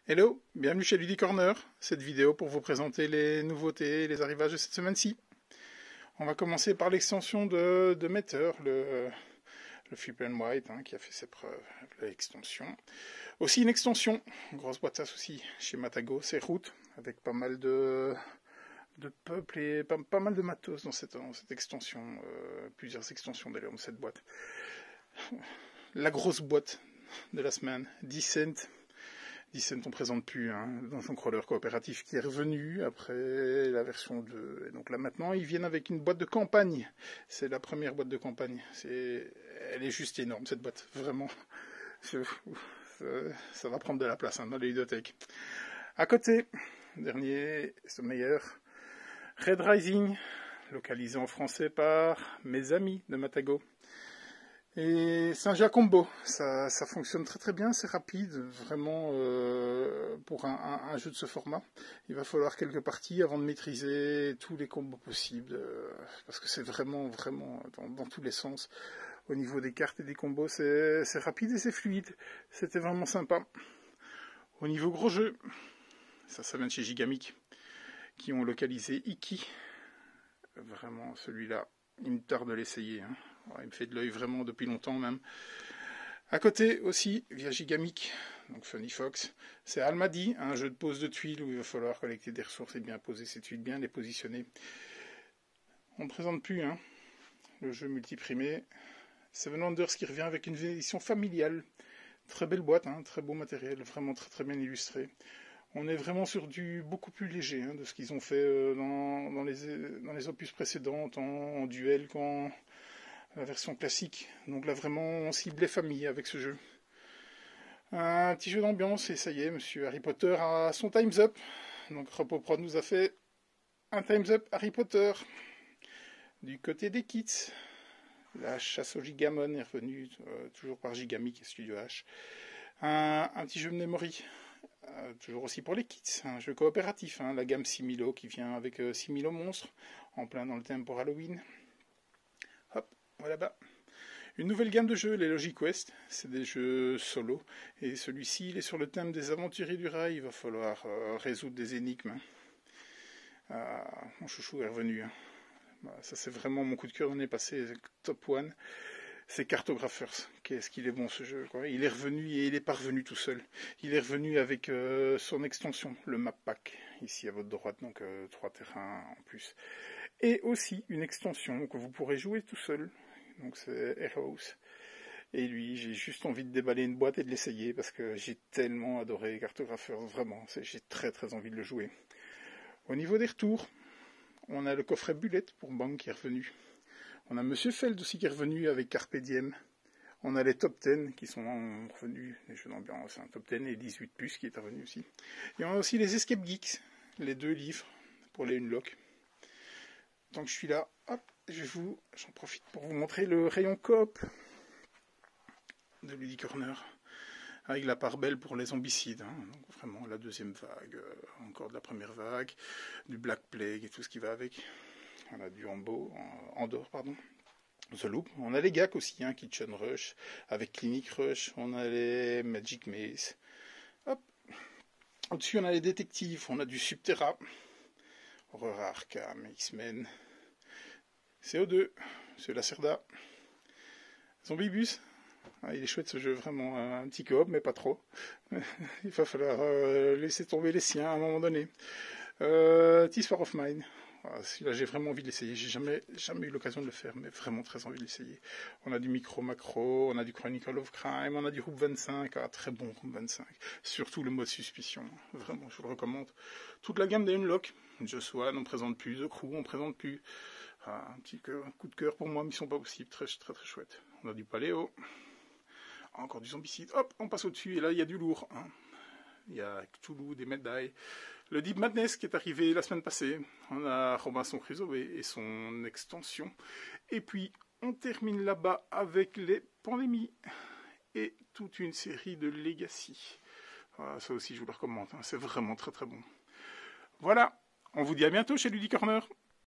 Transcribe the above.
Hello, bienvenue chez Ludy Corner, cette vidéo pour vous présenter les nouveautés et les arrivages de cette semaine-ci. On va commencer par l'extension de Meter, le Flip and White, qui a fait ses preuves, l'extension. Aussi une extension, une grosse boîte à soucis chez Matago, c'est Route, avec pas mal de peuple et pas mal de matos dans cette extension, plusieurs extensions d'ailleurs dans cette boîte. La grosse boîte de la semaine, Descent. Descent on ne présente plus dans son crawler coopératif qui est revenu après la version 2. Et donc là maintenant ils viennent avec une boîte de campagne. C'est la première boîte de campagne. Elle est juste énorme cette boîte, vraiment. Ça va prendre de la place dans les ludothèques. À côté, dernier, c'est le meilleur, Red Rising, localisé en français par mes amis de Matago. Et c'est un jeu à combo, ça fonctionne très très bien, c'est rapide, vraiment pour un jeu de ce format. Il va falloir quelques parties avant de maîtriser tous les combos possibles, parce que c'est vraiment dans tous les sens. Au niveau des cartes et des combos, c'est rapide et c'est fluide, c'était vraiment sympa. Au niveau gros jeu, ça vient de chez Gigamic, qui ont localisé Iki. Vraiment celui-là, il me tarde de l'essayer. Il me fait de l'œil vraiment depuis longtemps même. À côté aussi, via Gigamic, donc Funny Fox, c'est Almadi, un jeu de pose de tuiles où il va falloir collecter des ressources et bien poser ces tuiles, bien les positionner. On ne présente plus le jeu multiprimé. Seven Wonders qui revient avec une édition familiale. Très belle boîte, très beau matériel, vraiment très très bien illustré. On est vraiment sur du beaucoup plus léger de ce qu'ils ont fait dans les opus précédents, en duel qu'en la version classique. Donc là vraiment on cible les familles avec ce jeu. Un petit jeu d'ambiance et ça y est, monsieur Harry Potter a son Time's Up. Donc Repoprod nous a fait un Time's Up Harry Potter. Du côté des kits, la chasse au Gigamon est revenue toujours par Gigamic et Studio H. Un petit jeu de memory. Toujours aussi pour les kits, un jeu coopératif, la gamme Similo qui vient avec Similo monstres, en plein dans le thème pour Halloween. Hop, voilà bas. Une nouvelle gamme de jeux, les Logic Quest, c'est des jeux solo, et celui-ci il est sur le thème des aventuriers du rail, il va falloir résoudre des énigmes. Mon chouchou est revenu. Ça c'est vraiment mon coup de cœur l'année passée, top 1. C'est Cartographers. Qu'est-ce qu'il est bon ce jeu, quoi. Il est revenu et il n'est pas revenu tout seul. Il est revenu avec son extension, le map pack, ici à votre droite, donc 3 terrains en plus. Et aussi une extension que vous pourrez jouer tout seul, donc c'est Heroes. Et lui, j'ai juste envie de déballer une boîte et de l'essayer parce que j'ai tellement adoré Cartographers, vraiment, j'ai très très envie de le jouer. Au niveau des retours, on a le coffret Bullet pour Bang qui est revenu. On a Monsieur Feld aussi qui est revenu avec Carpe Diem. On a les Top 10 qui sont revenus, les jeux d'ambiance, Top 10 et 18+, qui est revenu aussi. Et on a aussi les Escape Geeks, les 2 livres pour les Unlock. Tant que je suis là, hop, j'en profite pour vous montrer le rayon coop de Ludy Corner, avec la part belle pour les zombicides. Donc vraiment la deuxième vague, encore de la première vague, du Black Plague et tout ce qui va avec. On a du Andorre, The Loop. On a les GAC aussi, Kitchen Rush, avec Clinic Rush. On a les Magic Maze. Hop. Au-dessus, on a les détectives. On a du Subterra, Horror Arkham, X-Men, CO2, c'est Lacerda, Zombibus. Il est chouette ce jeu, vraiment un petit coop, mais pas trop. Il va falloir laisser tomber les siens à un moment donné. This War of Mine. Celui-là, j'ai vraiment envie de l'essayer. J'ai jamais eu l'occasion de le faire, mais vraiment très envie de l'essayer. On a du Micro-Macro, on a du Chronicle of Crime, on a du Room 25, très bon Room 25. Surtout le mode Suspicion. Vraiment, je vous le recommande. Toute la gamme des Unlock. Just One, on ne présente plus. The Crew, on ne présente plus. Un petit coup de cœur pour moi, Mission Pas Possible. Très, très, très chouette. On a du Paléo. Encore du Zombicide. Hop, on passe au-dessus. Et là, il y a du lourd. Il y a Cthulhu, des médailles. Le Deep Madness qui est arrivé la semaine passée. On a Robinson Crusoe et son extension. Et puis, on termine là-bas avec les pandémies. Et toute une série de Legacy. Voilà, ça aussi, je vous le recommande. C'est vraiment très très bon. Voilà. On vous dit à bientôt chez Ludy Corner.